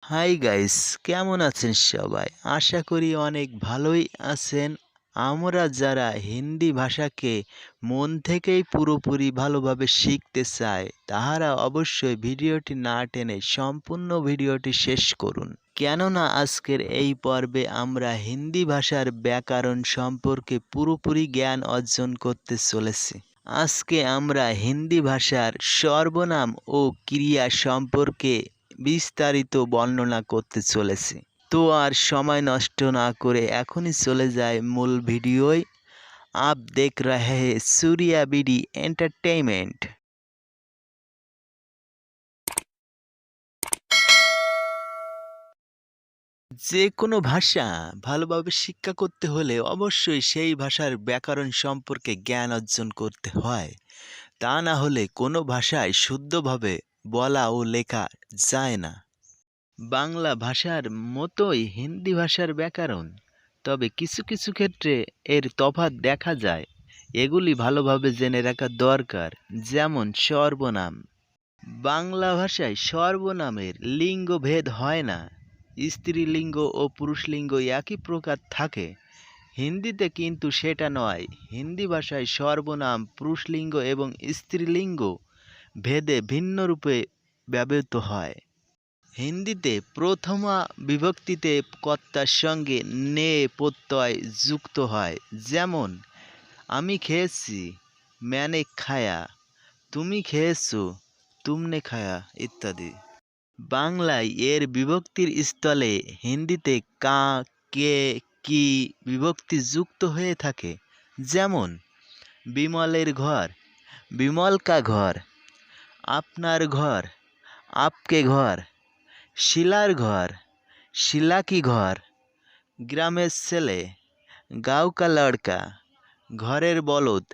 Hi guys, কেমন আছেন সবাই? আশা করি অনেক ভালোই আছেন। আমরা যারা হিন্দি ভাষাকে মন থেকেই পুরোপুরি ভালোভাবে শিখতে চাই, তাহারা অবশ্যই ভিডিওটি না টেনে সম্পূর্ণ ভিডিওটি শেষ করুন। কেননা আজকের এই পর্বে আমরা হিন্দি ভাষার ব্যাকরণ সম্পর্কে পুরোপুরি জ্ঞান অর্জন করতে চলেছি। আজকে আমরা হিন্দি ভাষার সর্বনাম ও ক্রিয়া সম্পর্কে বিস্তারিত বর্ণনা করতে চলেছি। তো আর সময় নষ্ট না করে এখনই চলে যায় মূল ভিডিওয়। আপ দেখ রহে হে सूर्या বিডি এন্টারটেইনমেন্ট। যে কোনো ভাষা ভালোভাবে শিক্ষা করতে হলে অবশ্যই সেই ভাষার ব্যাকরণ সম্পর্কে জ্ঞান অর্জন করতে হয়। তা না হলে কোনো ভাষায় শুদ্ধভাবে বলা ও লেখা যায় না। বাংলা ভাষার মতোই হিন্দি ভাষার ব্যাকরণ, তবে কিছু কিছু ক্ষেত্রে এর তফাৎ দেখা যায়। এগুলি ভালোভাবে জেনে রাখা দরকার। যেমন সর্বনাম। বাংলা ভাষায় সর্বনামের লিঙ্গ ভেদ হয় না। স্ত্রীলিঙ্গ ও পুরুষলিঙ্গ একই প্রকার থাকে। হিন্দিতে কিন্তু সেটা নয়। হিন্দি ভাষায় সর্বনাম পুরুষলিঙ্গ এবং স্ত্রীলিঙ্গ ভেদে ভিন্ন রূপে ব্যবহৃত হয়। হিন্দিতে প্রথমা বিভক্তিতে কর্তার সঙ্গে নে প্রত্যয় যুক্ত হয়। যেমন আমি খেয়েছি, ম্যানে খায়া, তুমি খেয়েছো, তুমনে খায়া ইত্যাদি। বাংলায় এর বিভক্তির স্থলে হিন্দিতে কা, কে, কি বিভক্তি যুক্ত হয়ে থাকে। যেমন বিমলের ঘর, বিমল কা ঘর, আপনার ঘর, আপকে ঘর, শিলার ঘর, শিলা কি ঘর, গ্রামের ছেলে, গাঁও কা লড়কা, ঘরের বলদ,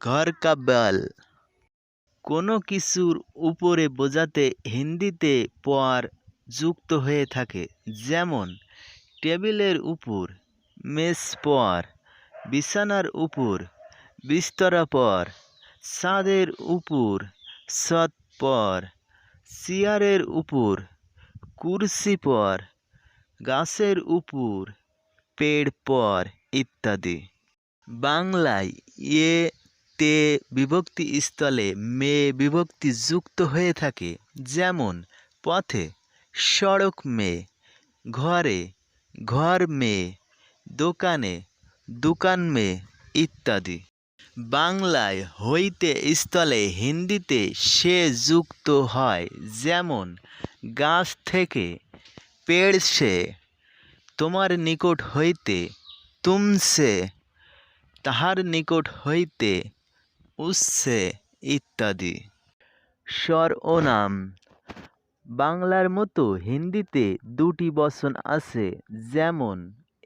ঘর কা বেল। কোনো কিছুর উপরে বোঝাতে হিন্দিতে পর যুক্ত হয়ে থাকে। যেমন টেবিলের উপর, মেজ পর, বিছানার উপর, বিস্তরা পর, ছাদের উপর, ছত পর, চেয়ারের উপর, কুরসি পর, গাছের উপর, পেড় পর ইত্যাদি। বাংলায় এ তে বিভক্তি স্থলে মে বিভক্তি যুক্ত হয়ে থাকে। যেমন পথে, সড়ক মে, ঘরে, ঘর মে, দোকানে, দোকান মে ইত্যাদি। বাংলায় হইতে স্থলে হিন্দিতে সে যুক্ত হয়। যেমন গাছ থেকে, পেড় সে, তোমার নিকট হইতে, তুমসে, তাহার নিকট হইতে, উসসে ইত্যাদি। সর্বনাম। বাংলার মতো হিন্দিতে দুটি বচন আছে। যেমন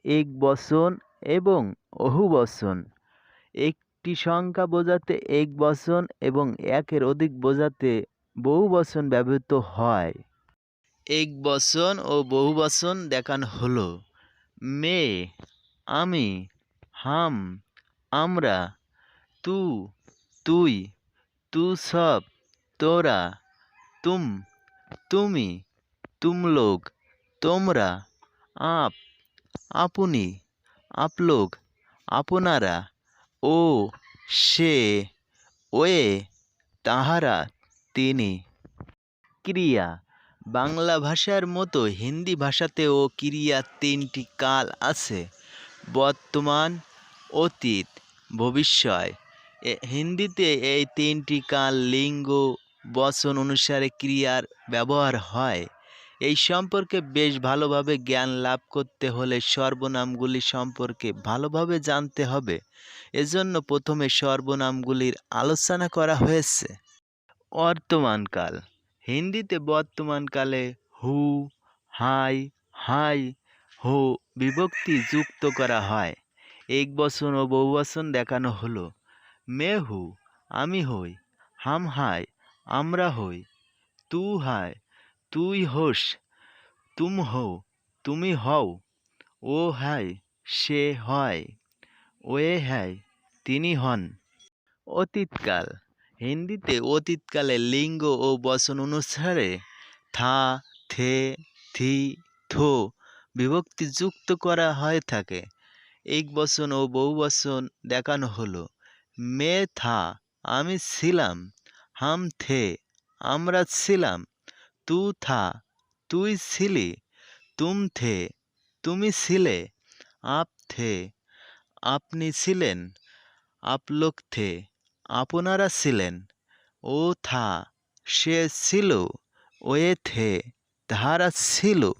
এক বচন এবং বহু বচন। একটি সংখ্যা বোঝাতে এক বচন এবং একের অধিক বোঝাতে বহু বচন ব্যবহৃত হয়। এক বচন ও বহু বচন দেখানো হলো। মে, আমি, হাম, আমরা, তু, তুই, তু সব, তোরা, তুম, তুমি, তুম লোগ, তোমরা, আপ, আপনি, আপ লোগ, আপনারা, ও, সে, ওয়ে, তাহারা, তিনি। ক্রিয়া। বাংলা ভাষার মতো হিন্দি ভাষাতেও ক্রিয়া তিনটি কাল আছে: বর্তমান, অতীত, ভবিষ্যৎ। হিন্দিতে এই তিনটি কাল লিঙ্গ বচন অনুসারে ক্রিয়ার ব্যবহার হয়। এই সম্পর্কে বেশ ভালোভাবে জ্ঞান লাভ করতে হলে সর্বনামগুলি সম্পর্কে ভালোভাবে জানতে হবে। এজন্য প্রথমে সর্বনামগুলির আলোচনা করা হয়েছে। বর্তমানকাল। হিন্দিতে বর্তমানকালে হু, হাই, হাই, হো বিভক্তি যুক্ত করা হয়। এক বচন ও বহুবচন দেখানো হলো। মে হু, আমি হই, হাম হাই, আমরা হই, তু হায়, তুই হোস, তুম হও, তুমি হও, ও হায়, সে হয়, ওয়ে হ্যায়, তিনি হন। অতীতকাল। হিন্দিতে অতীতকালে লিঙ্গ ও বচন অনুসারে থা, থে, থি, থো বিভক্তি যুক্ত করা হয়ে থাকে। একবচন ও বহুবচন দেখানো হলো। মে থা, আমি ছিলাম। হাম থে, আমরা ছিলাম। তু থা, তুই ছিলি। তুম থে, তুমি ছিলে। আপ থে, আপনি ছিলেন। আপ লোক থে, আপনারা ছিলেন। ও থা, সে ছিল। ওয়ে থে, তাহারা ছিল।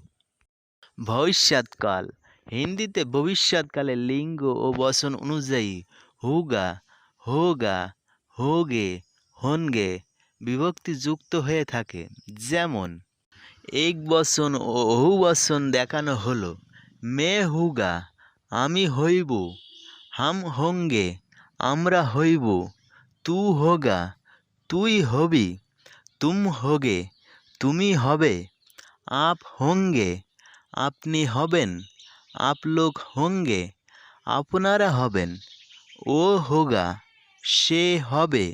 ভবিষ্যৎকাল, হিন্দিতে ভবিষ্যৎকালে লিঙ্গ ও বচন অনুযায়ী হুগা, হোগা, হোগে, হনগে বিভক্তি যুক্ত হয়ে থাকে। যেমন এক বচন ও বহুবচন দেখানো হলো। মে হুগা, আমি হইব। হাম হোঙ্গে, আমরা হইব। তু হোগা, তুই হবি। তুম হোগে, তুমি হবে। আপ হোঙ্গে, আপনি হবেন। আপ লোক হোঙ্গে, আপনারা হবেন। ও হোগা, সে হবে।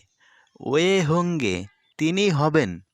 ওয়ে হোঙ্গে, তিনি হবেন।